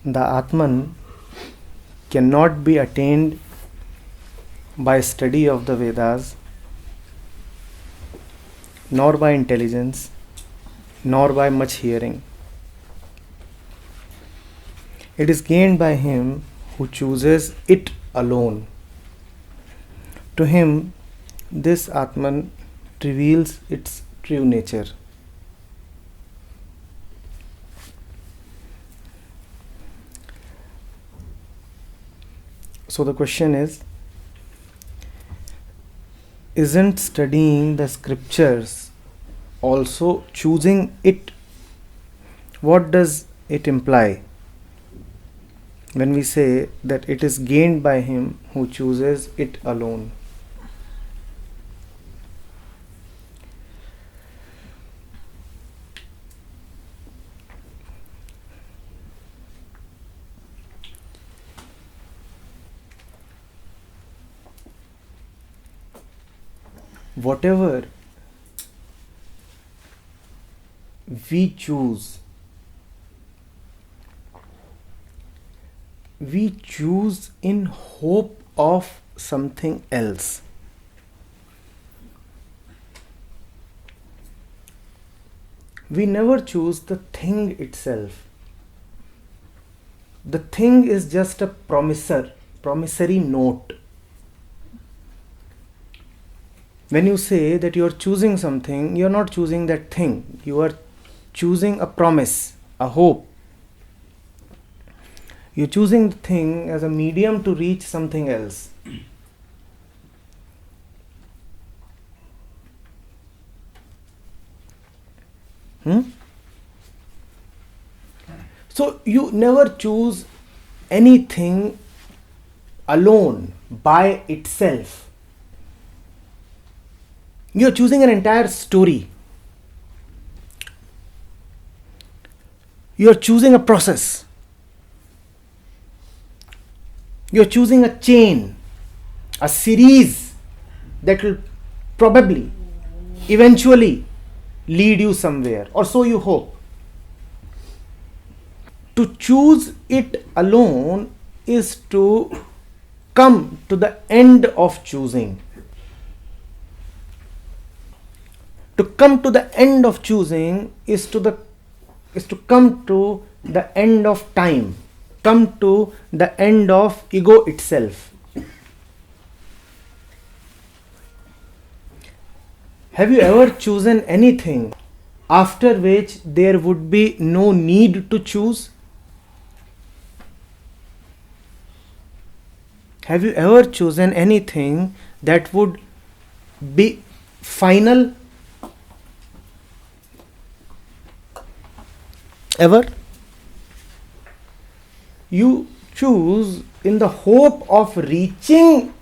the Atman cannot be attained by study of the Vedas, nor by intelligence, nor by much hearing. It is gained by him who chooses it alone. To him, this Atman reveals its true nature. So the question is, isn't studying the scriptures also choosing it? What does it imply when we say that it is gained by him who chooses it alone? Whatever we choose in hope of something else. We never choose the thing itself. The thing is just a promissory note. When you say that you are choosing something, you are not choosing that thing. You are choosing a promise, a hope. You are choosing the thing as a medium to reach something else. So you never choose anything alone by itself. You are choosing an entire story. You are choosing a process. You are choosing a chain, a series that will probably, eventually lead you somewhere, or so you hope. To choose it alone is to come to the end of choosing. To come to the end of choosing is to come to the end of time, come to the end of ego itself. Have you ever chosen anything after which there would be no need to choose? Have you ever chosen anything that would be final? Ever? You choose in the hope of reaching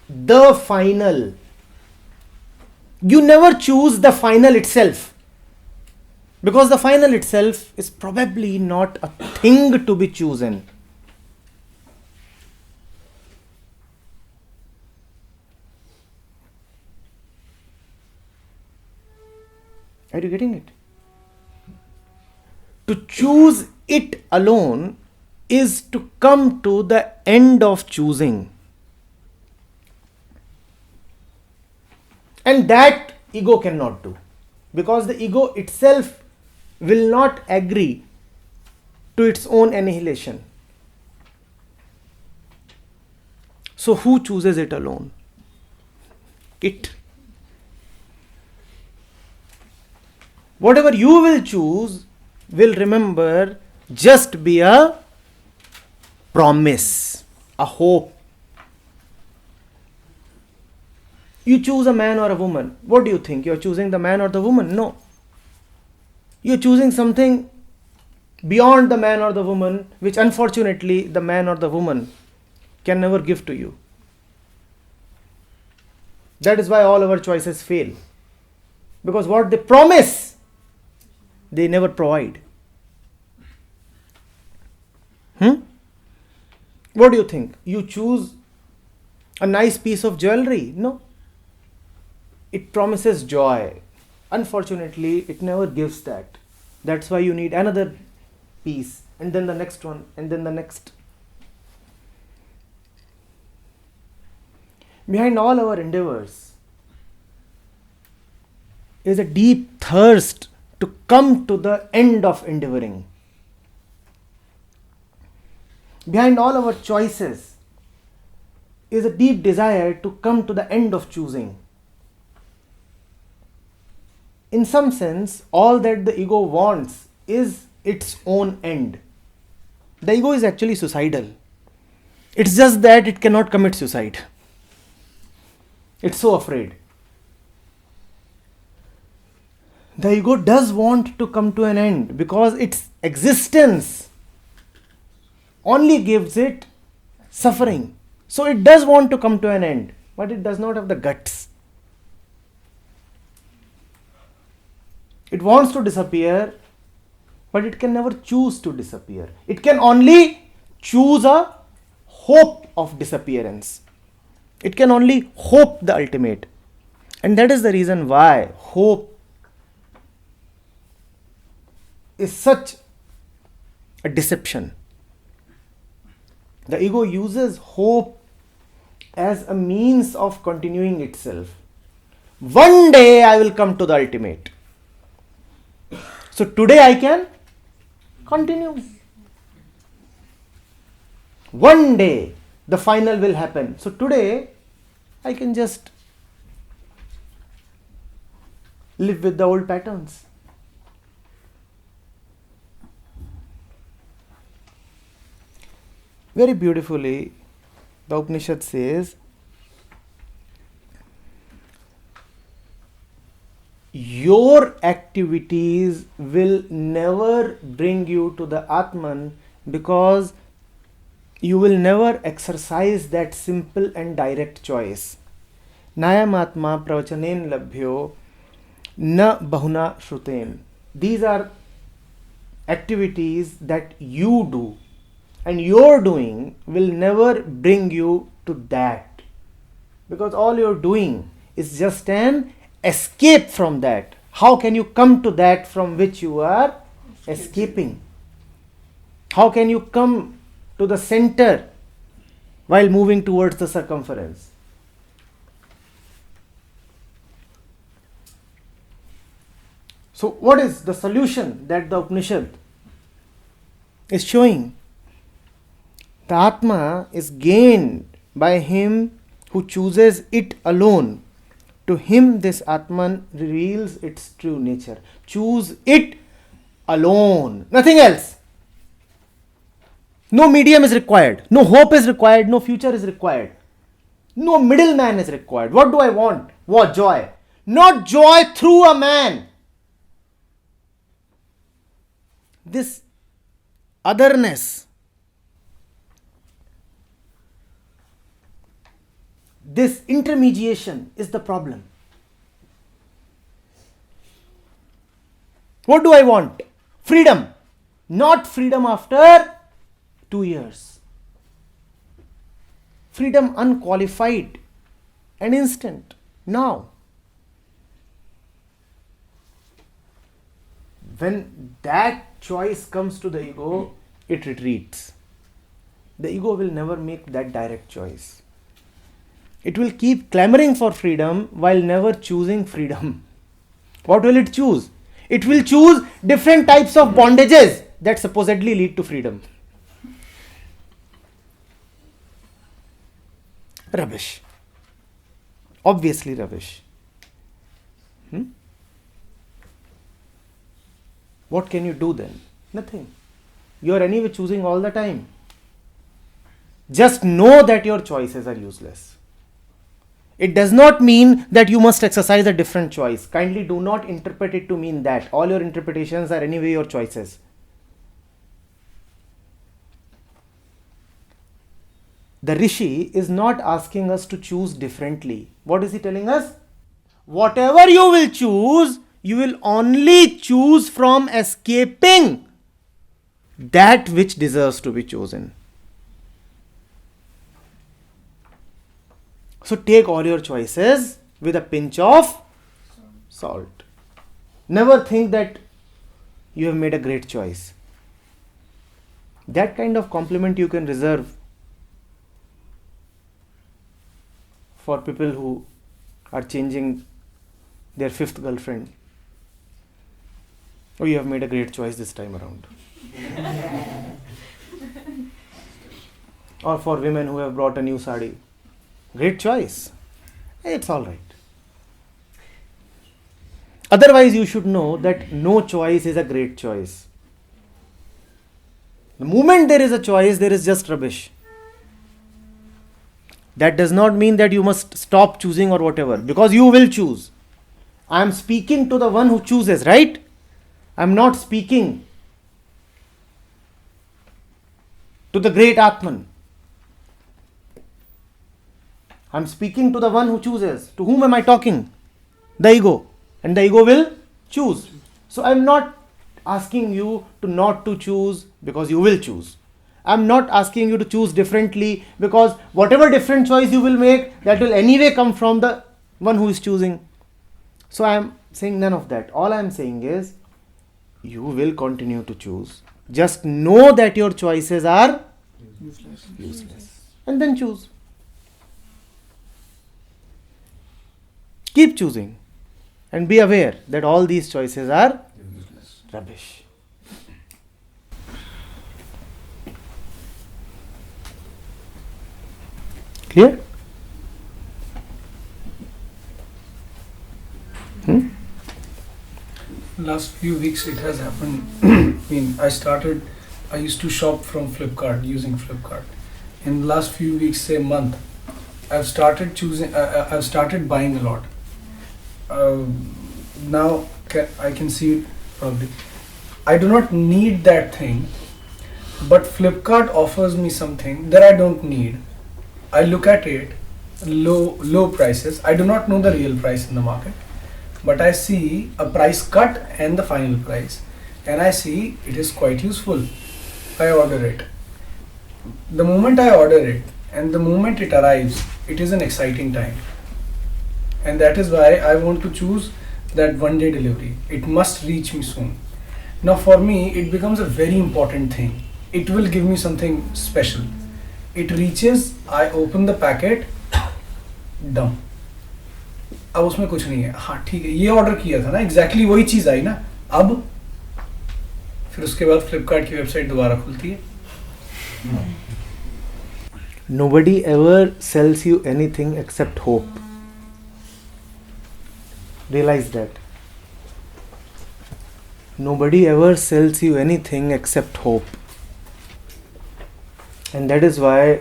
the final. You never choose the final itself, because the final itself is probably not a thing to be chosen. Are you getting it? To choose it alone is to come to the end of choosing. And that ego cannot do, because the ego itself will not agree to its own annihilation. So who chooses it alone? It. Whatever you will choose will, remember, just be a promise, a hope. You choose a man or a woman. What do you think? You are choosing the man or the woman? No. You are choosing something beyond the man or the woman, which unfortunately the man or the woman can never give to you. That is why all our choices fail. Because what they promise, they never provide. What do you think? You choose a nice piece of jewelry? No. It promises joy. Unfortunately, it never gives that. That's why you need another piece and then the next one, and then the next. Behind all our endeavors is a deep thirst to come to the end of endeavoring. Behind all our choices is a deep desire to come to the end of choosing. In some sense, all that the ego wants is its own end. The ego is actually suicidal. It's just that it cannot commit suicide. It's so afraid. The ego does want to come to an end because its existence only gives it suffering. So it does want to come to an end, but it does not have the guts. It wants to disappear, but it can never choose to disappear. It can only choose a hope of disappearance. It can only hope the ultimate. And that is the reason why hope is such a deception. The ego uses hope as a means of continuing itself. One day I will come to the ultimate. So today I can continue. One day the final will happen. So today I can just live with the old patterns. Very beautifully, the Upanishad says, your activities will never bring you to the Atman because you will never exercise that simple and direct choice. Nayam atma pravchanen labhyo na bahuna shruten. These are activities that you do, and your doing will never bring you to that, because all you're doing is just an escape from that. How can you come to that from which you are escaping? How can you come to the center while moving towards the circumference? So what is the solution that the Upanishad is showing? The Atma is gained by him who chooses it alone. To him this Atman reveals its true nature. Choose it alone, nothing else. No medium is required, no hope is required, no future is required, no middleman is required. What do I want? What? Joy. Not joy through a man. This otherness, this intermediation is the problem. What do I want? Freedom. Not freedom after 2 years. Freedom unqualified and instant. Now. When that choice comes to the ego, it retreats. The ego will never make that direct choice. It will keep clamoring for freedom while never choosing freedom. What will it choose? It will choose different types of bondages that supposedly lead to freedom. Rubbish. Obviously rubbish. What can you do then? Nothing. You are anyway choosing all the time. Just know that your choices are useless. It does not mean that you must exercise a different choice. Kindly do not interpret it to mean that. All your interpretations are anyway your choices. The Rishi is not asking us to choose differently. What is he telling us? Whatever you will choose, you will only choose from escaping that which deserves to be chosen. So take all your choices with a pinch of salt. Never think that you have made a great choice. That kind of compliment you can reserve for people who are changing their fifth girlfriend. Oh, you have made a great choice this time around. Or for women who have brought a new sari. Great choice. It's all right. Otherwise, you should know that no choice is a great choice. The moment there is a choice, there is just rubbish. That does not mean that you must stop choosing or whatever, because you will choose. I am speaking to the one who chooses, right? I am not speaking to the great Atman. I am speaking to the one who chooses. To whom am I talking? The ego. And the ego will choose. So I am not asking you to not to choose because you will choose. I am not asking you to choose differently because whatever different choice you will make, that will anyway come from the one who is choosing. So I am saying none of that. All I am saying is, you will continue to choose. Just know that your choices are useless. And then choose. Keep choosing. And be aware that all these choices are rubbish. Clear? Last few weeks it has happened. I used to shop from Flipkart, using Flipkart. In the last few weeks, say month, I've started buying a lot. Now I can see it probably. I do not need that thing, but Flipkart offers me something that I don't need. I look at it, low prices. I do not know the real price in the market, but I see a price cut and the final price, and I see it is quite useful. I order it. The moment I order it and the moment it arrives, it is an exciting time. And that is why I want to choose that one-day delivery. It must reach me soon. Now for me, it becomes a very important thing. It will give me something special. It reaches, I open the packet, dumb. अब उसमें कुछ नहीं है. हाँ ठीक है, ये order किया था ना, एग्जैक्टली वही चीज़ आई ना. अब फिर उसके बाद फ्लिपकार्ट की वेबसाइट दोबारा खुलती है. Nobody ever sells you anything except hope. Realize that. Nobody ever sells you anything except hope. And that is why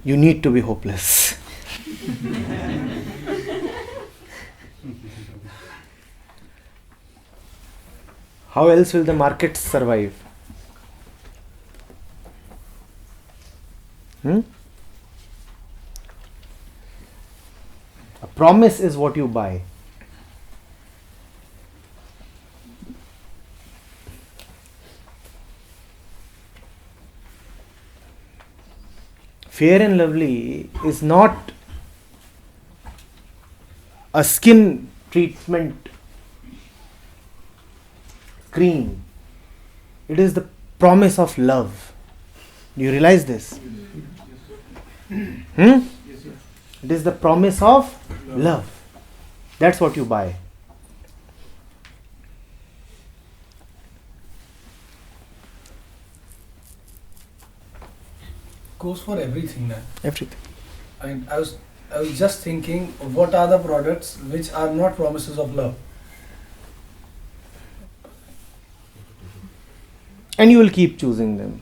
you need to be hopeless. How else will the markets survive? A promise is what you buy. Fair and Lovely is not a skin treatment cream. It is the promise of love. Do you realize this? It is the promise of love. That's what you buy. Goes for everything now. Everything. I was just thinking, what are the products which are not promises of love? And you will keep choosing them.